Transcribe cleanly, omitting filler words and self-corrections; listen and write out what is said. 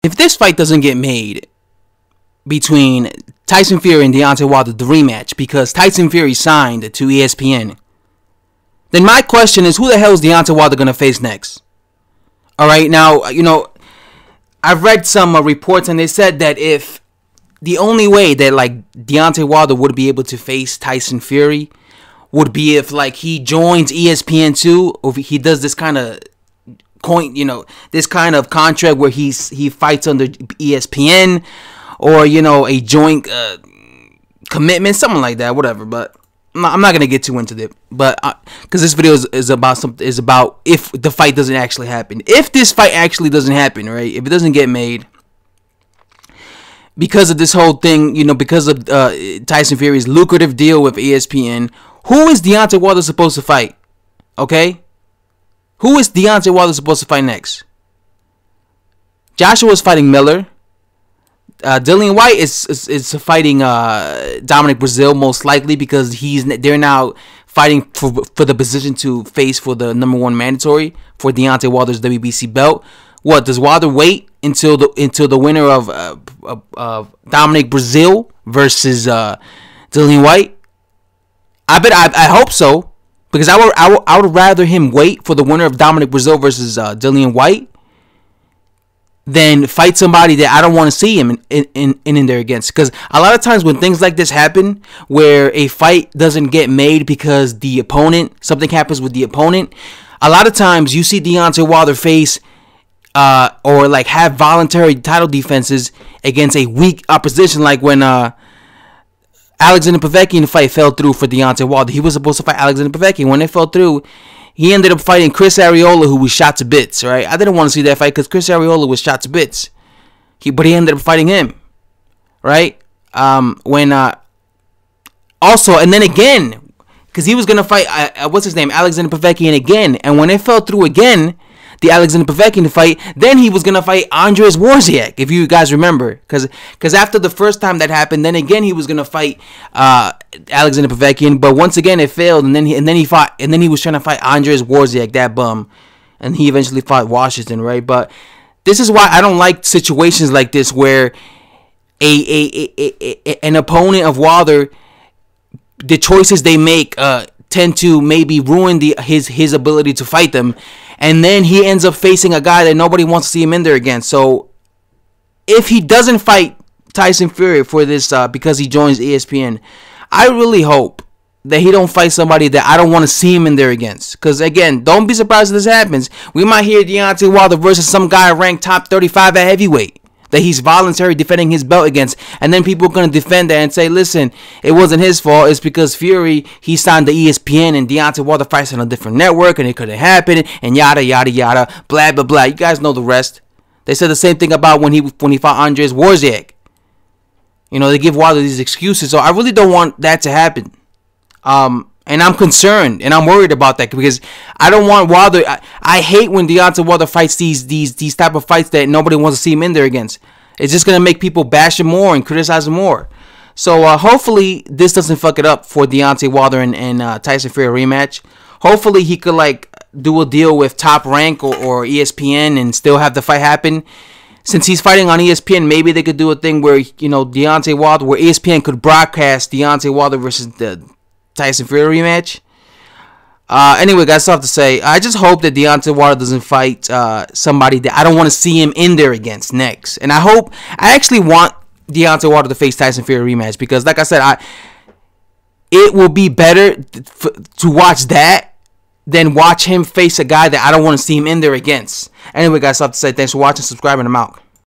If this fight doesn't get made between Tyson Fury and Deontay Wilder, the rematch, because Tyson Fury signed to ESPN, then my question is, who the hell is Deontay Wilder going to face next? Alright, now, I've read some reports and they said that if the only way that Deontay Wilder would be able to face Tyson Fury would be if he joins ESPN too, or if he does this kind of this kind of contract where he fights under ESPN, or a joint commitment, something like that, whatever. But I'm not gonna get too into it, but because this video is about if the fight doesn't actually happen. If this fight actually doesn't happen, right? If it doesn't get made because of this whole thing, because of Tyson Fury's lucrative deal with ESPN, who is Deontay Wilder supposed to fight? Okay, who is Deontay Wilder supposed to fight next? Joshua's fighting Miller. Dillian White is fighting Dominic Brazil, most likely, because they're now fighting for the position to face for the #1 mandatory for Deontay Wilder's WBC belt. What does Wilder wait until the winner of Dominic Brazil versus Dillian White? I hope so, because I would rather him wait for the winner of Dominic Brazil versus Dillian White than fight somebody that I don't want to see him in there against. Because a lot of times when things like this happen, where a fight doesn't get made because something happens with the opponent, a lot of times you see Deontay Wilder face or have voluntary title defenses against a weak opposition, like when Alexander Povetkin fight fell through for Deontay Wilder. He was supposed to fight Alexander Povetkin. When it fell through, he ended up fighting Chris Arreola, who was shot to bits, right? I didn't want to see that fight because Chris Arreola was shot to bits. But he ended up fighting him, right? Also, and then again, because he was going to fight, Alexander Povetkin again. And when it fell through again, the Alexander Povetkin fight, then he was going to fight Andreas Wawrzyk, if you guys remember. Because after the first time that happened, then again he was going to fight Alexander Povetkin, but once again it failed, and then he was trying to fight Andreas Wawrzyk, that bum, and he eventually fought Washington, right? But this is why I don't like situations like this where an opponent of Wilder, the choices they make tend to maybe ruin his ability to fight them, and then he ends up facing a guy that nobody wants to see him in there again. So if he doesn't fight Tyson Fury for this because he joins ESPN, I really hope that he don't fight somebody that I don't want to see him in there against. Because again, don't be surprised if this happens. We might hear Deontay Wilder versus some guy ranked top 35 at heavyweight that he's voluntarily defending his belt against, and then people are going to defend that and say, listen, it wasn't his fault, it's because Fury, he signed to ESPN and Deontay Wilder fights on a different network and it couldn't happen, and yada yada yada, blah blah blah. You guys know the rest. They said the same thing about when he fought Andreas Wawrzyk. They give Wilder these excuses, so I really don't want that to happen. And I'm concerned and I'm worried about that, because I don't want Wilder. I hate when Deontay Wilder fights these type of fights that nobody wants to see him in there against. It's just gonna make people bash him more and criticize him more. So hopefully this doesn't fuck it up for Deontay Wilder and Tyson Fury rematch. Hopefully he could do a deal with Top Rank or ESPN and still have the fight happen. Since he's fighting on ESPN, maybe they could do a thing where Deontay Wilder, where ESPN could broadcast Deontay Wilder versus the Tyson Fury rematch. Anyway, guys, that's all I have to say. I just hope that Deontay Wilder doesn't fight somebody that I don't want to see him in there against next. And I actually want Deontay Wilder to face Tyson Fury rematch, because, like I said, it will be better to watch that than watch him face a guy that I don't want to see him in there against. Anyway, guys, that's all I have to say. Thanks for watching. Subscribe, and I'm out.